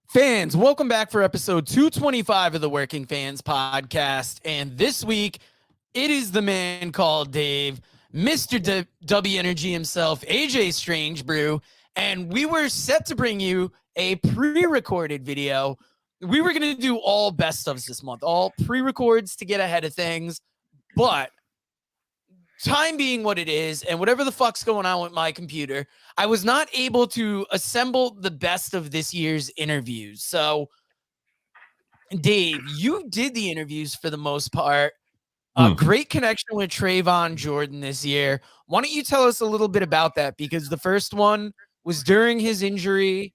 Fans, welcome back for episode 225 of the Working Fans podcast. And this week, it is the man called Dave, Mr. W Energy himself, AJ Strangebrew. And we were set to bring you a pre-recorded video. We were going to do all best ofs this month, all pre-records to get ahead of things. But time being what it is, and whatever the fuck's going on with my computer, I was not able to assemble the best of this year's interviews. So, Dave, you did the interviews for the most part. A great connection with Trayvon Jordan this year. Why don't you tell us a little bit about that? Because the first one was during his injury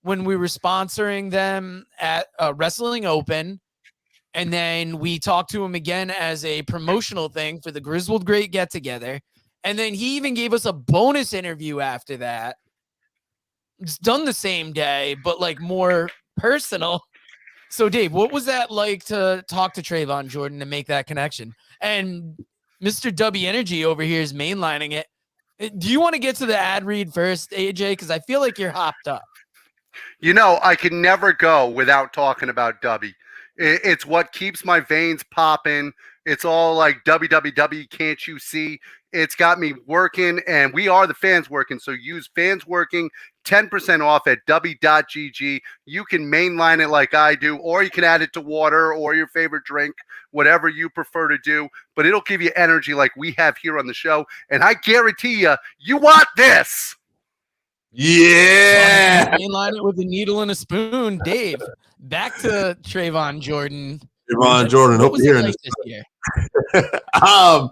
when we were sponsoring them at Wrestling Open. And then we talked to him again as a promotional thing for the Grizzled Great Get Together. And then he even gave us a bonus interview after that. It's done the same day, but like more personal. So, Dave, what was that like to talk to Trayvon Jordan and make that connection? And Mr. W Energy over here is mainlining it. Do you want to get to the ad read first, AJ? Because I feel like you're hopped up. You know, I can never go without talking about Dubby. It's what keeps my veins popping. It's all like www, can't you see? It's got me working, and we are the fans working. So use fans working, 10% off at w.gg. You can mainline it like I do, or you can add it to water or your favorite drink, whatever you prefer to do. But it'll give you energy like we have here on the show. And I guarantee you want this. Yeah. Mainline it with a needle and a spoon. Dave, back to Trayvon Jordan. Trayvon Jordan, hope you're hearing this year. Trayvon,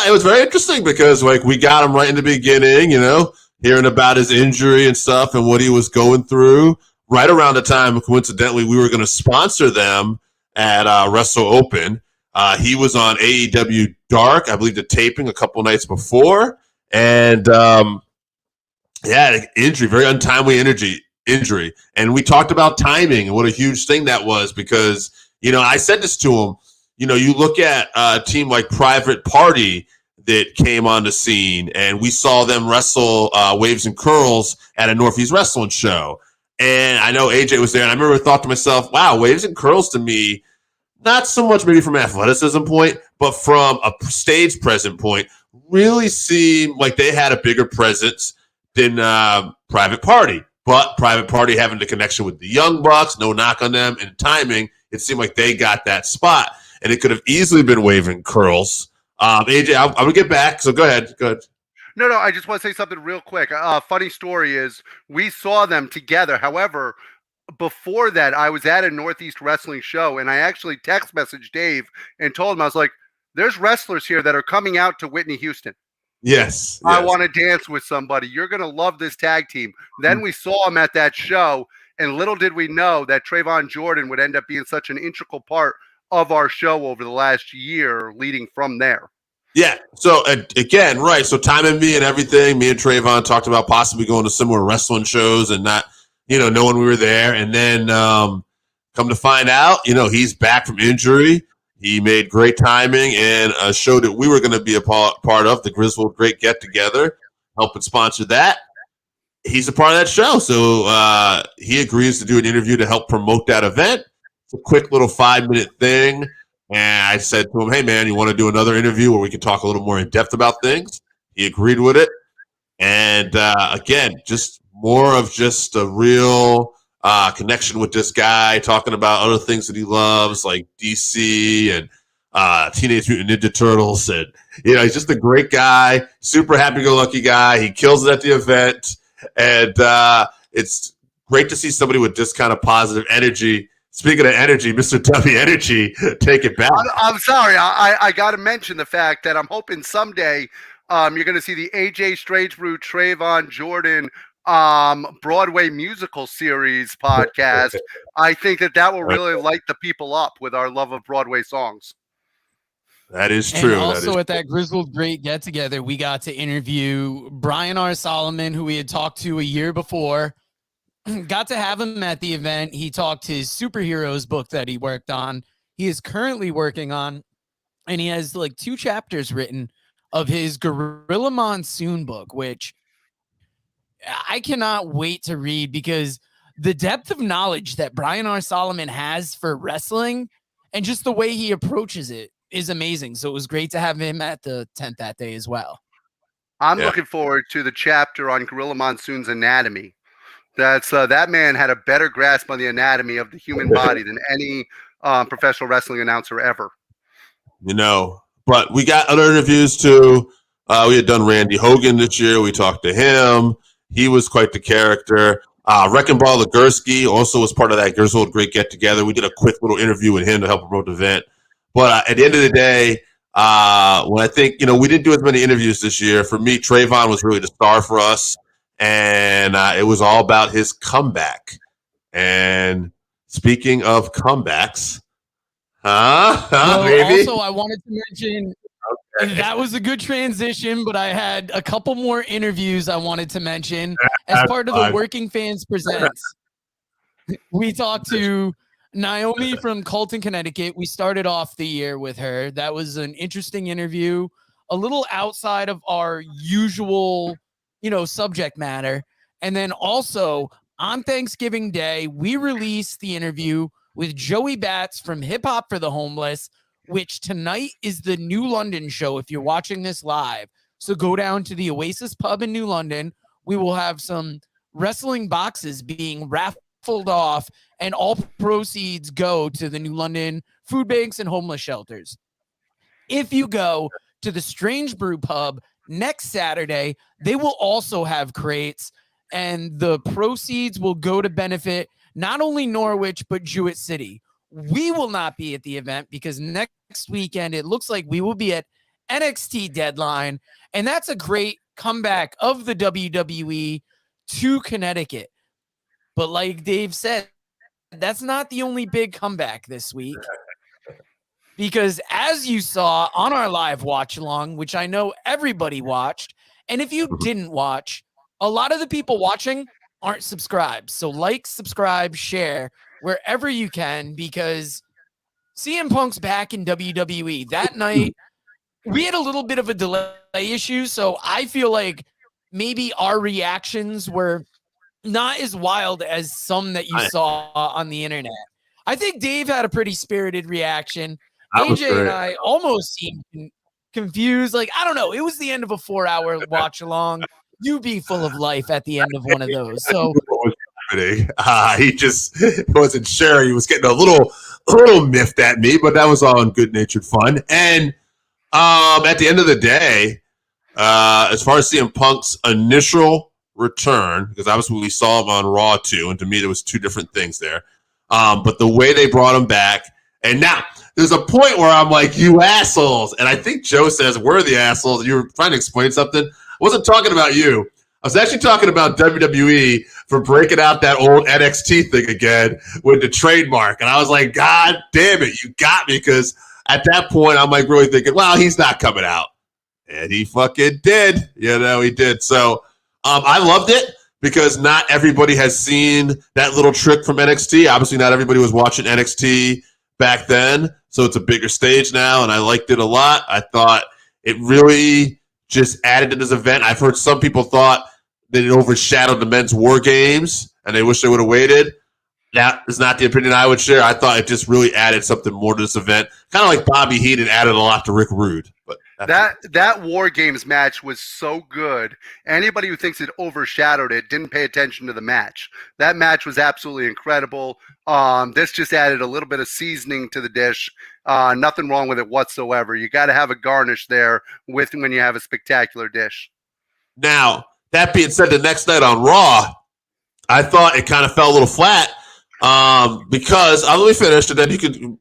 it was very interesting because like we got him right in the beginning, you know, hearing about his injury and stuff and what he was going through. Right around the time, coincidentally, we were going to sponsor them at Wrestle Open. He was on AEW Dark, I believe, the taping a couple nights before, and injury, very untimely injury. And we talked about timing and what a huge thing that was because, you know, I said this to him, you know, you look at a team like Private Party that came on the scene and we saw them wrestle Waves and Curls at a Northeast Wrestling show. And I know AJ was there and I remember thought to myself, wow, Waves and Curls to me, not so much maybe from an athleticism point, but from a stage present point, really seemed like they had a bigger presence than Private Party. But Private Party having the connection with the Young Bucks, no knock on them, and timing, it seemed like they got that spot. And it could have easily been Waving Curls. AJ, I'm going to get back, so go ahead. No, I just want to say something real quick. Funny story is we saw them together. However, before that, I was at a Northeast Wrestling show, and I actually text messaged Dave and told him, I was like, there's wrestlers here that are coming out to Whitney, Houston. Yes. I want to dance with somebody. You're going to love this tag team. Then we saw him at that show, and little did we know that Trayvon Jordan would end up being such an integral part of our show over the last year leading from there. Yeah. So, again, right. So, timing me and everything, me and Trayvon talked about possibly going to similar wrestling shows and not, you know, knowing we were there. And then come to find out, you know, he's back from injury. He made great timing and a show that we were going to be a part of, the Grizzled Great Get Together, helping sponsor that. He's a part of that show. So he agrees to do an interview to help promote that event. It's a quick little 5-minute thing. And I said to him, hey, man, you want to do another interview where we can talk a little more in depth about things? He agreed with it. And again, just more of just a real connection with this guy, talking about other things that he loves, like DC and Teenage Mutant Ninja Turtles. And, you know, he's just a great guy, super happy-go-lucky guy. He kills it at the event. And it's great to see somebody with this kind of positive energy. Speaking of energy, Mr. W Energy, take it back. I'm sorry. I got to mention the fact that I'm hoping someday you're going to see the AJ Strangebrew, Trayvon Jordan Broadway musical series podcast. I think that will really light the people up with our love of Broadway songs. That is true. And also at that Grizzled Great Get Together, we got to interview Brian R. Solomon, who we had talked to a year before. Got to have him at the event. He talked his superheroes book that he worked on. He is currently working on, and he has like 2 chapters written of his Gorilla Monsoon book, which I cannot wait to read because the depth of knowledge that Brian R. Solomon has for wrestling and just the way he approaches it is amazing. So it was great to have him at the tent that day as well. I'm looking forward to the chapter on Gorilla Monsoon's anatomy. That's that man had a better grasp on the anatomy of the human body than any professional wrestling announcer ever. But we got other interviews too. We had done Randy Hogan this year. We talked to him. He was quite the character. Wrecking Ball Legursky also was part of that Griswold Great Get Together. We did a quick little interview with him to help promote the event. But at the end of the day, when I think, we didn't do as many interviews this year. For me, Trayvon was really the star for us. And it was all about his comeback. And speaking of comebacks, baby? Also, I wanted to mention that was a good transition, but I had a couple more interviews I wanted to mention as part of the Working Fans Presents. We talked to Naomi from Colton, Connecticut. We started off the year with her. That was an interesting interview, a little outside of our usual, subject matter. And then also on Thanksgiving Day, we released the interview with Joey Batts from Hip Hop for the Homeless, which tonight is the New London show if you're watching this live. So go down to the Oasis Pub in New London. We will have some wrestling boxes being raffled off, and all proceeds go to the New London food banks and homeless shelters. If you go to the Strangebrew Pub next Saturday, they will also have crates, and the proceeds will go to benefit not only Norwich, but Jewett City. We will not be at the event because next weekend, it looks like we will be at NXT Deadline, and that's a great comeback of the WWE to Connecticut. But like Dave said, that's not the only big comeback this week. Because as you saw on our live watch along, which I know everybody watched, and if you didn't watch, a lot of the people watching aren't subscribed. So like, subscribe, share wherever you can, because CM Punk's back in WWE. That night, we had a little bit of a delay issue, so I feel like maybe our reactions were not as wild as some that you saw on the internet. I think Dave had a pretty spirited reaction. AJ and I almost seemed confused. Like, I don't know. It was the end of a 4-hour watch along. You be full of life at the end of one of those. So he just wasn't sure. He was getting a little miffed at me, but that was all in good-natured fun. And at the end of the day, as far as CM Punk's initial return, because obviously we saw him on Raw too, and to me there was two different things there. But the way they brought him back, and now there's a point where I'm like, you assholes, and I think Joe says we're the assholes. You were trying to explain something. I wasn't talking about you. I was actually talking about WWE for breaking out that old NXT thing again with the trademark. And I was like, God damn it, you got me. Because at that point, I'm like really thinking, well, he's not coming out. And he fucking did. He did. So I loved it because not everybody has seen that little trick from NXT. Obviously, not everybody was watching NXT back then. So it's a bigger stage now. And I liked it a lot. I thought it really just added to this event. I've heard some people thought that it overshadowed the men's war games and they wish they would have waited. That is not the opinion I would share. I thought it just really added something more to this event. Kind of like Bobby Heenan added a lot to Rick Rude. But that War Games match was so good. Anybody who thinks it overshadowed it didn't pay attention to the match. That match was absolutely incredible. This just added a little bit of seasoning to the dish. Nothing wrong with it whatsoever. You got to have a garnish there when you have a spectacular dish. Now, that being said, the next night on Raw, I thought it kind of fell a little flat because let me finish and then you can.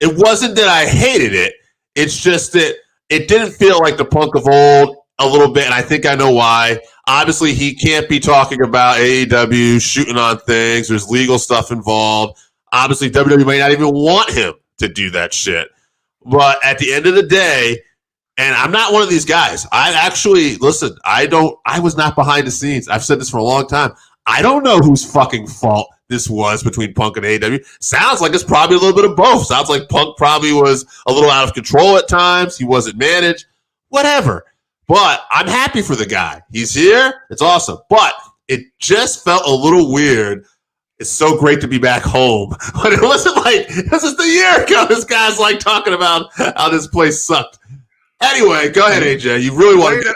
It wasn't that I hated it. It's just that it didn't feel like the Punk of old a little bit, and I think I know why. Obviously, he can't be talking about AEW shooting on things. There's legal stuff involved. Obviously, WWE might not even want him to do that shit. But at the end of the day, and I'm not one of these guys. I was not behind the scenes. I've said this for a long time. I don't know whose fucking fault this was between Punk and AEW. Sounds like it's probably a little bit of both. Sounds like Punk probably was a little out of control at times. He wasn't managed. Whatever. But I'm happy for the guy. He's here. It's awesome. But it just felt a little weird. It's so great to be back home. But it wasn't like, this is the year ago. This guy's like talking about how this place sucked. Anyway, go ahead, AJ. You really want to.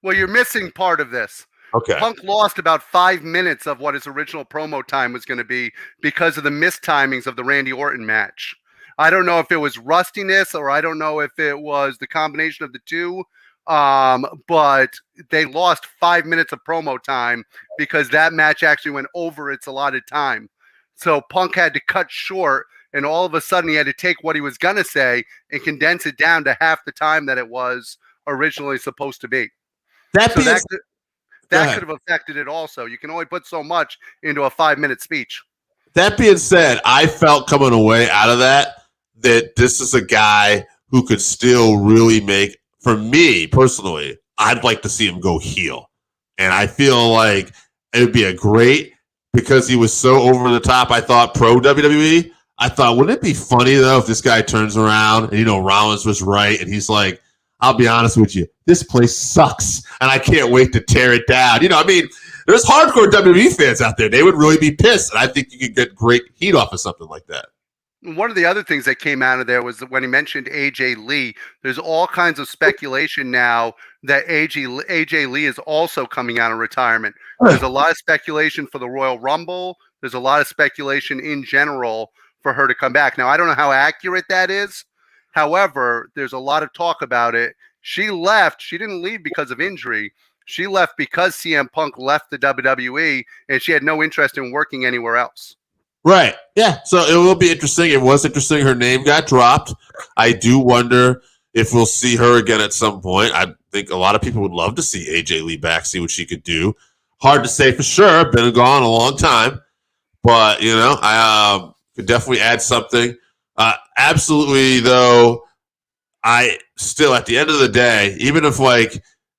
Well, you're missing part of this. Okay. Punk lost about 5 minutes of what his original promo time was going to be because of the mistimings of the Randy Orton match. I don't know if it was rustiness or I don't know if it was the combination of the two. But they lost 5 minutes of promo time because that match actually went over its allotted time. So Punk had to cut short, and all of a sudden he had to take what he was going to say and condense it down to half the time that it was originally supposed to be. That could have affected it also. You can only put so much into a 5-minute speech. That being said, I felt coming away out of that this is a guy who could still really make, for me personally, I'd like to see him go heel. And I feel like it would be a great, because he was so over the top, I thought, pro WWE. I thought, wouldn't it be funny, though, if this guy turns around and, Rollins was right and he's like, I'll be honest with you, this place sucks and I can't wait to tear it down. There's hardcore WWE fans out there. They would really be pissed. And I think you could get great heat off of something like that. One of the other things that came out of there was that when he mentioned AJ Lee, there's all kinds of speculation now that AJ Lee is also coming out of retirement. There's a lot of speculation for the Royal Rumble. There's a lot of speculation in general for her to come back. Now, I don't know how accurate that is. However, there's a lot of talk about it. She left. She didn't leave because of injury. She left because CM Punk left the WWE, and she had no interest in working anywhere else. Right. Yeah. So it will be interesting. It was interesting. Her name got dropped. I do wonder if we'll see her again at some point. I think a lot of people would love to see AJ Lee back, see what she could do. Hard to say for sure. Been gone a long time. But, I could definitely add something. Absolutely, though, I still, at the end of the day, even if,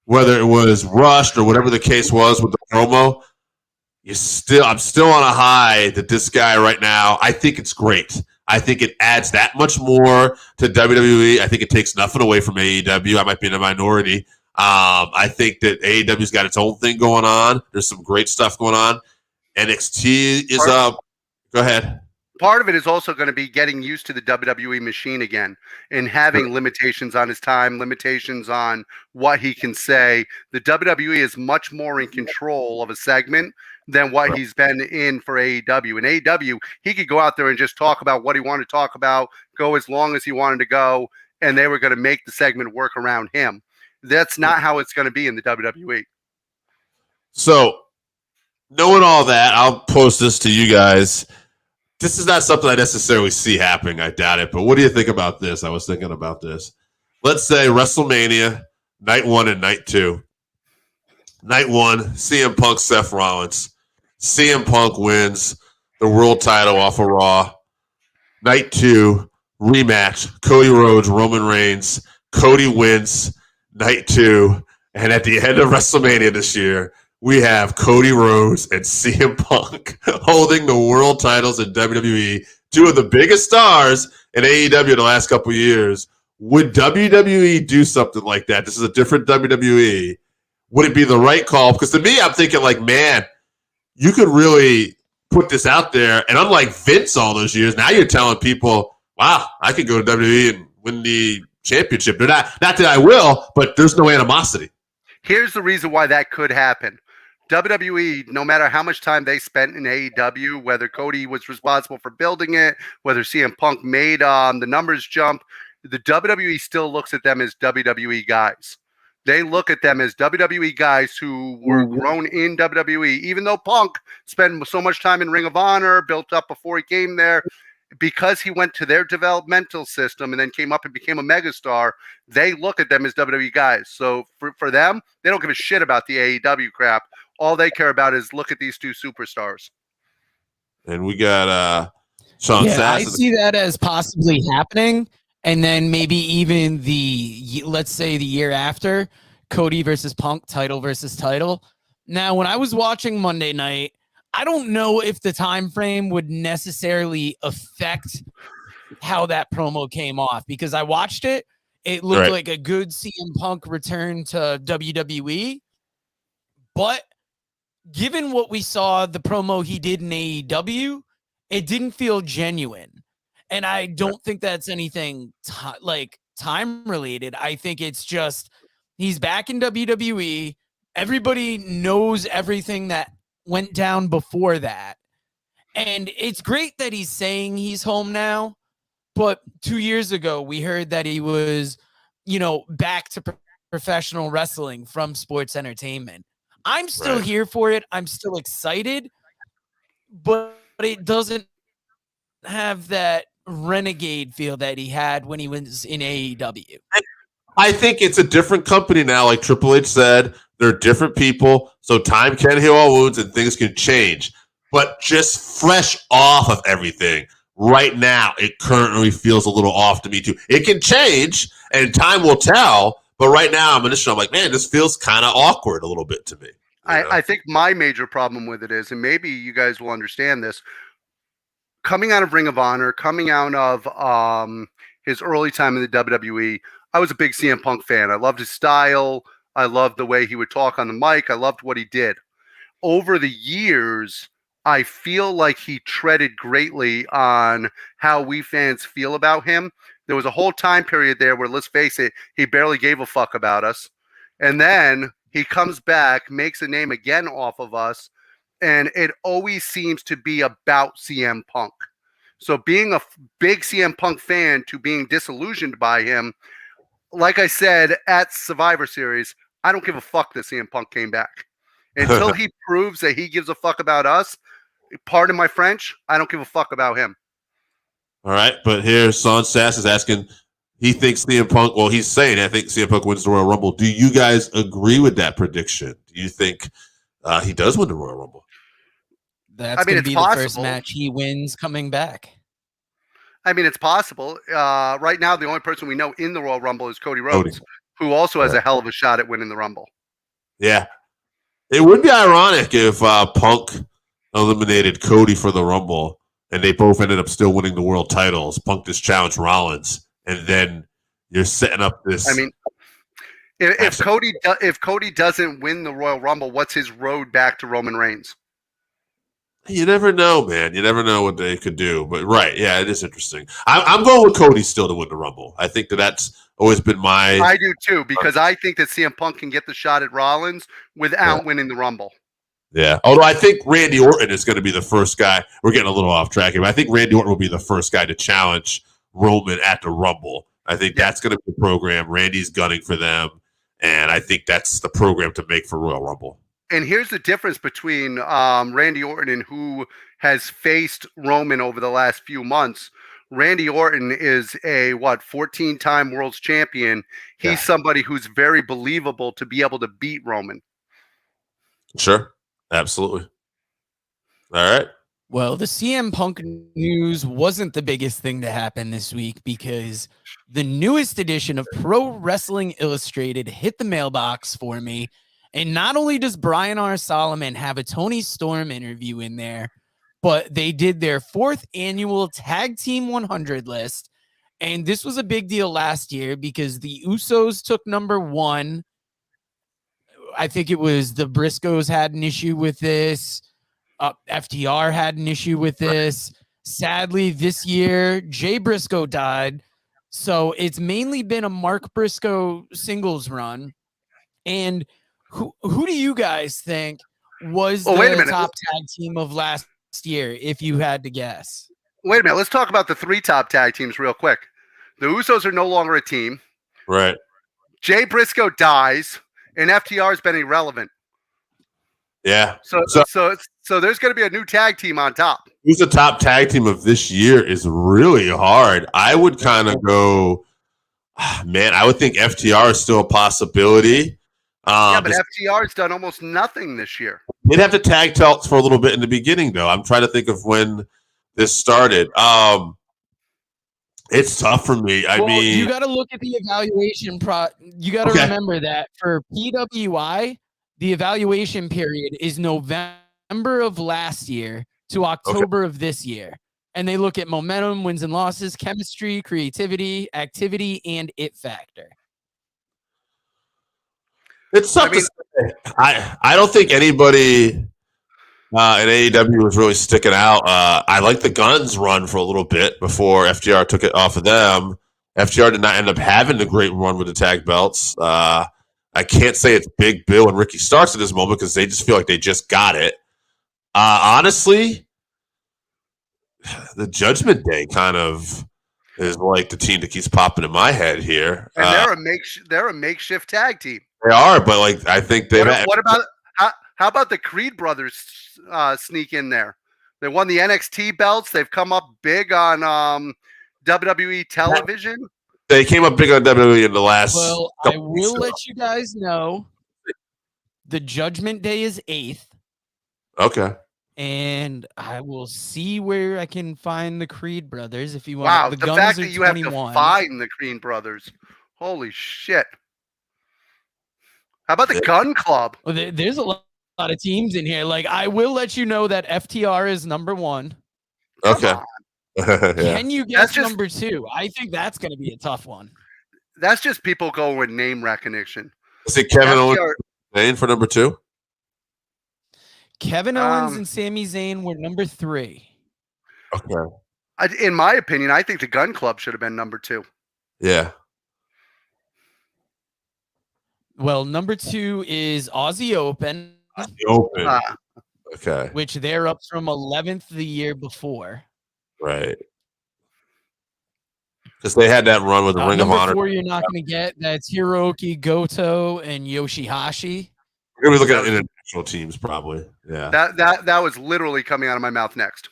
whether it was rushed or whatever the case was with the promo, I'm still on a high that this guy right now, I think it's great. I think it adds that much more to WWE. I think it takes nothing away from AEW. I might be in a minority. I think that AEW's got its own thing going on. There's some great stuff going on. NXT is up. Go ahead. Part of it is also going to be getting used to the WWE machine again and having limitations on his time, limitations on what he can say. The WWE is much more in control of a segment than what he's been in for AEW. In AEW, he could go out there and just talk about what he wanted to talk about, go as long as he wanted to go, and they were going to make the segment work around him. That's not how it's going to be in the WWE. So, knowing all that, I'll post this to you guys. This is not something I necessarily see happening. I doubt it. But what do you think about this? I was thinking about this. Let's say WrestleMania, night 1 and night 2. Night 1, CM Punk, Seth Rollins. CM Punk wins the world title off of Raw. Night 2, rematch. Cody Rhodes, Roman Reigns. Cody wins night 2. And at the end of WrestleMania this year, we have Cody Rhodes and CM Punk holding the world titles in WWE, two of the biggest stars in AEW the last couple of years. Would WWE do something like that? This is a different WWE. Would it be the right call? Because to me, I'm thinking man, you could really put this out there. And unlike Vince all those years, now you're telling people, wow, I could go to WWE and win the championship. They're not that I will, but there's no animosity. Here's the reason why that could happen. WWE, no matter how much time they spent in AEW, whether Cody was responsible for building it, whether CM Punk made the numbers jump, the WWE still looks at them as WWE guys. They look at them as WWE guys who were grown in WWE, even though Punk spent so much time in Ring of Honor, built up before he came there. Because he went to their developmental system and then came up and became a megastar, they look at them as WWE guys. So for them, they don't give a shit about the AEW crap. All they care about is look at these two superstars. And we got Sean Sass. I see that as possibly happening. And then maybe even let's say the year after, Cody versus Punk, title versus title. Now, when I was watching Monday Night, I don't know if the time frame would necessarily affect how that promo came off, because I watched it. It looked like a good CM Punk return to WWE, but given what we saw, the promo he did in AEW, it didn't feel genuine. And I don't think that's anything time related. I think it's just he's back in WWE. Everybody knows everything that went down before that. And it's great that he's saying he's home now. But 2 years ago, we heard that he was, back to professional wrestling from sports entertainment. I'm still here for it. I'm still excited, but it doesn't have that renegade feel that he had when he was in AEW. I think it's a different company now. Like Triple H said, they're different people, so time can heal all wounds and things can change. But just fresh off of everything, right now, it currently feels a little off to me too. It can change, and time will tell. But right now, I'm like, man, this feels kind of awkward a little bit to me. I think my major problem with it is, and maybe you guys will understand this, coming out of Ring of Honor, coming out of his early time in the WWE, I was a big CM Punk fan. I loved his style. I loved the way he would talk on the mic. I loved what he did. Over the years, I feel like he treaded greatly on how we fans feel about him. There was a whole time period there where, let's face it, he barely gave a fuck about us. And then he comes back, makes a name again off of us, and it always seems to be about CM Punk. So being a big CM Punk fan to being disillusioned by him, like I said at Survivor Series, I don't give a fuck that CM Punk came back. Until he proves that he gives a fuck about us, pardon my French, I don't give a fuck about him. All right, but here Son Sass is asking, he thinks CM Punk, well, he's saying, I think CM Punk wins the Royal Rumble. Do you guys agree with that prediction? Do you think he does win the Royal Rumble? That's going to be the first match he wins coming back. I mean, it's possible. Right now, the only person we know in the Royal Rumble is Cody Rhodes, who also has a hell of a shot at winning the Rumble. Yeah. It would be ironic if Punk eliminated Cody for the Rumble and they both ended up still winning the world titles. Punk just challenged Rollins, and then you're setting up this. I mean, if Cody doesn't win the Royal Rumble, what's his road back to Roman Reigns? You never know, man. You never know what they could do. But right, yeah, it is interesting. I'm going with Cody still to win the Rumble. I think that's always been my. I do too, because I think that CM Punk can get the shot at Rollins without winning the Rumble. Yeah, although I think Randy Orton is going to be the first guy. We're getting a little off track here, but I think Randy Orton will be the first guy to challenge Roman at the Rumble. I think that's going to be the program. Randy's gunning for them, and I think that's the program to make for Royal Rumble. And here's the difference between Randy Orton and who has faced Roman over the last few months. Randy Orton is a 14-time world's champion. He's somebody who's very believable to be able to beat Roman. Sure. Absolutely. All right. Well, the CM Punk news wasn't the biggest thing to happen this week because the newest edition of Pro Wrestling Illustrated hit the mailbox for me. And not only does Brian R. Solomon have a Tony Storm interview in there, but they did their 4th annual Tag Team 100 list. And this was a big deal last year because the Usos took number 1. I think it was the Briscoes had an issue with this. FTR had an issue with this. Sadly, this year, Jay Briscoe died. So it's mainly been a Mark Briscoe singles run. And who do you guys think was the top tag team of last year, if you had to guess? Wait a minute. Let's talk about the 3 top tag teams real quick. The Usos are no longer a team. Right. Jay Briscoe dies. And FTR has been irrelevant. Yeah. So there's going to be a new tag team on top. Who's the top tag team of this year is really hard. I would kind of go, man, I would think FTR is still a possibility. But FTR's done almost nothing this year. They'd have to tag talks for a little bit in the beginning, though. I'm trying to think of when this started. It's tough for me. I mean, you got to look at the evaluation. You got to remember that for PWI, the evaluation period is November of last year to October of this year. And they look at momentum, wins and losses, chemistry, creativity, activity, and it factor. It's tough to say. I don't think anybody And AEW was really sticking out. I liked the Guns run for a little bit before FTR took it off of them. FTR did not end up having the great run with the tag belts. I can't say it's Big Bill and Ricky Starks at this moment because they just feel like they just got it. Honestly, the Judgment Day kind of is like the team that keeps popping in my head here. And they're a makeshift tag team. They are, but like I think they've. What about how about the Creed brothers sneak in there? They won the NXT belts. They've come up big on WWE television. They came up big on WWE in the last. Well, I will let you guys know the Judgment Day is 8th. Okay. And I will see where I can find the Creed brothers if you want. Wow, The the Guns fact are that you have 21. to find the Creed brothers. Holy shit. How about the Gun Club? Well, there's a lot of teams in here. Like, I will let you know that FTR is number 1. Okay. Yeah. Can you guess number 2? I think that's going to be a tough one. That's just people going with name recognition. Is it Kevin Owens for number 2? Kevin Owens and Sami Zayn were number 3. Okay. In my opinion, I think the Gun Club should have been number 2. Yeah. Well, number 2 is Aussie Open. Aussie Open. Okay. Which they're up from 11th the year before. Right. Because they had that run with the Ring of Honor. Number 4 you're not going to get. That's Hiroki Goto and Yoshihashi. We're going to be looking at international teams probably. Yeah. That was literally coming out of my mouth next.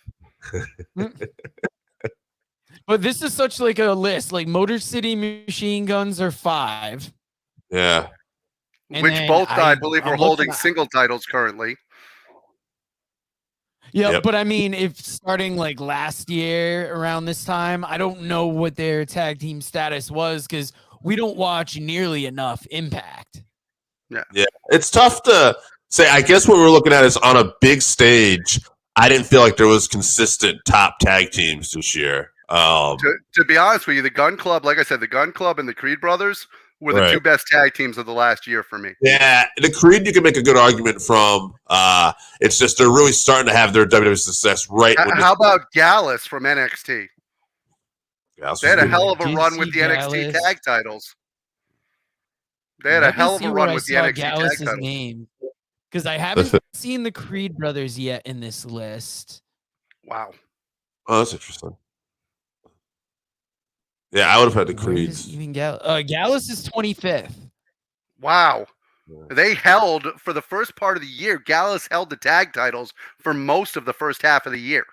But this is such like a list. Like Motor City Machine Guns are 5. Yeah. And which both, I believe, are holding single titles currently. Yeah, yep. But I mean, if starting like last year around this time, I don't know what their tag team status was because we don't watch nearly enough Impact. Yeah. It's tough to say. I guess what we're looking at is on a big stage. I didn't feel like there was consistent top tag teams this year. To be honest with you, the Gun Club, like I said, the Gun Club and the Creed brothers were the 2 best tag teams of the last year for me. Yeah, the Creed you can make a good argument from. It's just they're really starting to have their WWE success right. How about Gallus from NXT? They had a hell of a run with the NXT tag titles. They had a hell of a run with the NXT tag titles. Name because I haven't seen the Creed brothers yet in this list. Wow. Oh, that's interesting. Yeah, I would have had the Creeds. Even Gallus is 25th. Wow. They held, for the first part of the year, Gallus held the tag titles for most of the first half of the year.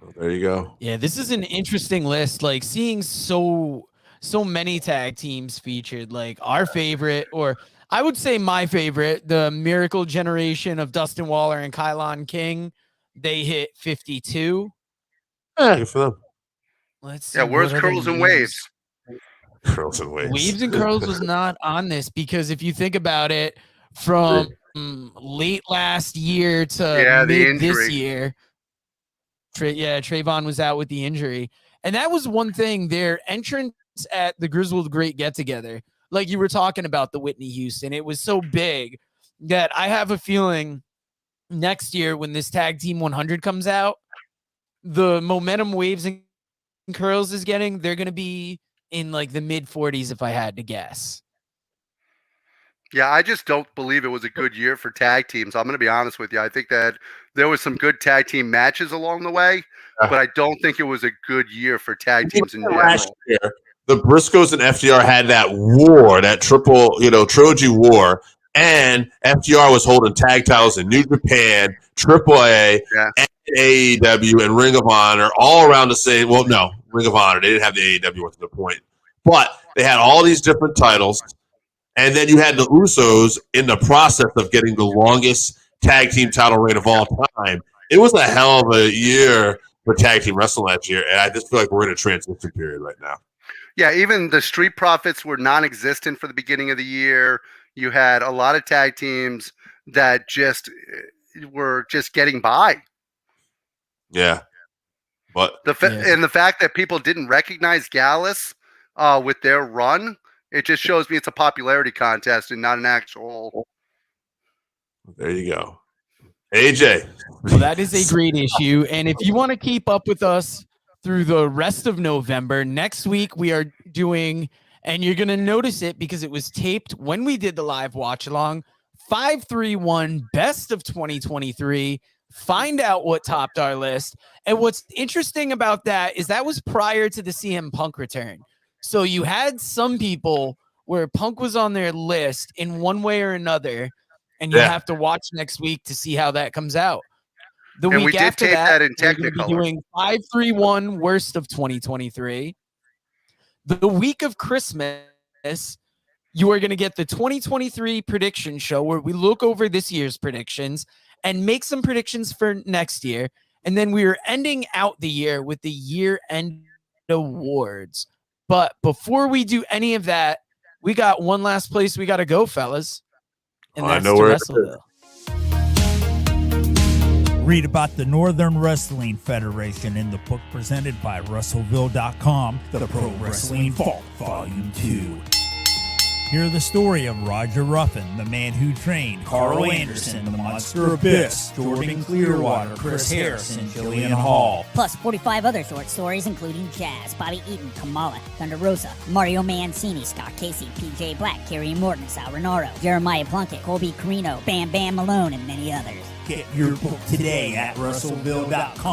Well, there you go. Yeah, this is an interesting list. Like seeing so many tag teams featured. Like our favorite, or I would say my favorite, the Miracle Generation of Dustin Waller and Kylon King. They hit 52. Yeah, good for them. Let's see. Yeah, where's Curls and Waves? Curls and Waves. Waves and Curls was not on this because if you think about it, from late last year to mid this year, Trayvon was out with the injury. And that was one thing, their entrance at the Griswold Great Get-Together, like you were talking about the Whitney Houston, it was so big that I have a feeling next year when this Tag Team 100 comes out, the momentum Waves and Curls is getting, they're going to be in like the mid 40s if I had to guess. Yeah, I just don't believe it was a good year for tag teams. I'm going to be honest with you. I think that there was some good tag team matches along the way, but I don't think it was a good year for tag teams in general. Last year, the Briscoes and FDR had that war, that trilogy war, and FDR was holding tag titles in New Japan, AAA, and AEW, and Ring of Honor, all around the same. Well, no, Ring of Honor. They didn't have the AEW at the point, but they had all these different titles, and then you had the Usos in the process of getting the longest tag team title reign of all time. It was a hell of a year for tag team wrestling last year, and I just feel like we're in a transition period right now. Yeah, even the Street Profits were non-existent for the beginning of the year. You had a lot of tag teams that were just getting by. Yeah, but the fact that people didn't recognize Gallus with their run, it just shows me it's a popularity contest and not an actual. There you go. AJ. Well, that is a great issue. And if you want to keep up with us through the rest of November, next week we are doing, and you're going to notice it because it was taped when we did the live watch along, 531 best of 2023. Find out what topped our list. And what's interesting about that is that was prior to the CM Punk return. So you had some people where Punk was on their list in one way or another, and you have to watch next week to see how that comes out. The and week we did after tape that in we're going to be Technicolor. doing 531 worst of 2023. The week of Christmas, you are going to get the 2023 prediction show where we look over this year's predictions and make some predictions for next year. And then we are ending out the year with the year-end awards. But before we do any of that, we got one last place we got to go, fellas. And that's to Wrestleville. Read about the Northern Wrestling Federation in the book presented by Wrestleville.com, The Pro Wrestling Vault, Volume 2. Hear the story of Roger Ruffin, the man who trained Carl Anderson, the Monster Abyss, Jordan Clearwater, Chris Harrison, Jillian Hall. Plus 45 other short stories including Jazz, Bobby Eaton, Kamala, Thunder Rosa, Mario Mancini, Scott Casey, PJ Black, Kerry Morton, Sal Renaro, Jeremiah Plunkett, Colby Carino, Bam Bam Malone, and many others. Get your book today at Wrestleville.com.